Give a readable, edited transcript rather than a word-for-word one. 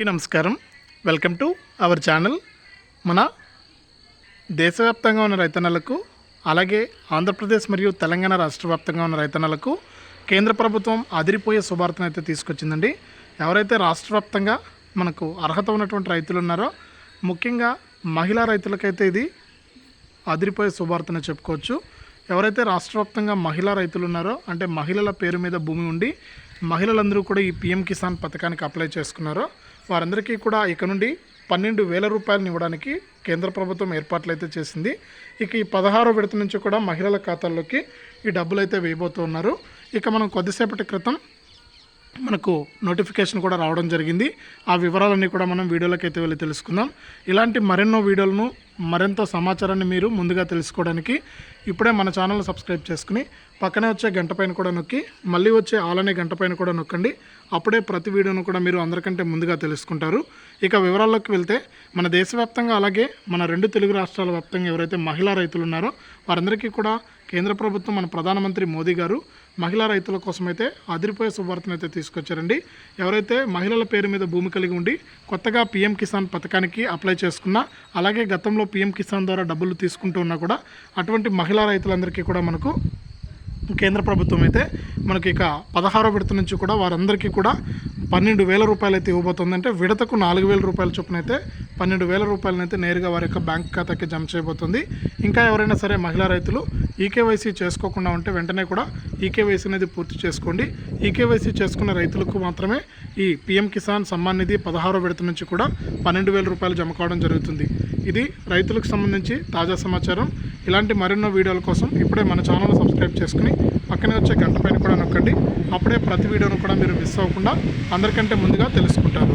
నమస్కారం. Welcome to our channel. మన దేశవ్యాప్తంగా ఉన్న రైతన్నలకు, అలాగే ఆంధ్రప్రదేశ్ మరియు తెలంగాణ రాష్ట్ర వ్యాప్తంగా ఉన్న రైతన్నలకు కేంద్ర ప్రభుత్వం అదిరిపోయే శుభార్తను అయితే తీసుకొచ్చిందండి. ఎవరైతే రాష్ట్ర వ్యాప్తంగా మనకు అర్హత ఉన్నటువంటి రైతులు ఉన్నారో, ముఖ్యంగా మహిళా రైతులకైతే ఇది అదిరిపోయే శుభార్తనే చెప్పుకోవచ్చు. ఎవరైతే రాష్ట్ర వ్యాప్తంగా మహిళా రైతులు ఉన్నారో, అంటే మహిళల పేరు మీద భూమి ఉండి మహిళలందరూ కూడా ఈ పిఎం కిసాన్ పథకానికి అప్లై చేసుకున్నారో వారందరికీ కూడా ఇక నుండి 12,000 రూపాయలను ఇవ్వడానికి కేంద్ర ప్రభుత్వం ఏర్పాట్లు అయితే చేసింది. ఇక ఈ 16వ విడత నుంచి కూడా మహిళల ఖాతాల్లోకి ఈ డబ్బులు అయితే వేయబోతున్నారు. ఇక మనం కొద్దిసేపటి క్రితం మనకు నోటిఫికేషన్ కూడా రావడం జరిగింది. ఆ వివరాలన్నీ కూడా మనం వీడియోలోకి అయితే వెళ్ళి తెలుసుకుందాం. ఇలాంటి మరెన్నో వీడియోలను, మరింత సమాచారాన్ని మీరు ముందుగా తెలుసుకోవడానికి ఇప్పుడే మన ఛానల్ని సబ్స్క్రైబ్ చేసుకుని పక్కనే వచ్చే గంట పైన కూడా నొక్కి మళ్ళీ వచ్చే ఆలనే గంట పైన కూడా నొక్కండి. అప్పుడే ప్రతి వీడియోను కూడా మీరు అందరికంటే ముందుగా తెలుసుకుంటారు. ఇక వివరాల్లోకి వెళ్తే, మన దేశవ్యాప్తంగా అలాగే మన 2 తెలుగు రాష్ట్రాల వ్యాప్తంగా ఎవరైతే మహిళా రైతులు ఉన్నారో వారందరికీ కూడా కేంద్ర ప్రభుత్వం, మన ప్రధానమంత్రి మోదీ గారు మహిళా రైతుల కోసమైతే అదిరిపోయే శుభార్తను అయితే తీసుకొచ్చారండి. ఎవరైతే మహిళల పేరు మీద భూమి కలిగి ఉండి కొత్తగా పిఎం కిసాన్ పథకానికి అప్లై చేసుకున్నా, అలాగే గతంలో పిఎం కిసాన్ ద్వారా డబ్బులు తీసుకుంటూ ఉన్నా కూడా అటువంటి మహిళా రైతులందరికీ కూడా మనకు కేంద్ర ప్రభుత్వం అయితే మనకి ఇక 16వ విడత నుంచి కూడా వారందరికీ కూడా 12,000 రూపాయలు అయితే ఇవ్వబోతుంది. అంటే విడతకు 4,000 రూపాయల చొప్పున అయితే 12,000 రూపాయలను అయితే నేరుగా వారి యొక్క బ్యాంక్ ఖాతాకి జమ చేయబోతుంది. ఇంకా ఎవరైనా సరే మహిళా రైతులు ఈకేవైసీ చేసుకోకుండా ఉంటే వెంటనే కూడా ఈకేవైసీ అనేది పూర్తి చేసుకోండి. ఈకేవైసీ చేసుకున్న రైతులకు మాత్రమే ఈ పిఎం కిసాన్ సమ్మాన్ నిధి 16వ విడత నుంచి కూడా 12,000 రూపాయలు జమ కావడం జరుగుతుంది. ఇది రైతులకు సంబంధించి తాజా సమాచారం. ఇలాంటి మరెన్నో వీడియోల కోసం ఇప్పుడే మన ఛానల్ సబ్స్క్రైబ్ చేసుకుని పక్కనే వచ్చే గంట పైన కూడా నొక్కండి. అప్పుడే ప్రతి వీడియోను కూడా మీరు మిస్ అవ్వకుండా అందరికంటే ముందుగా తెలుసుకుంటారు.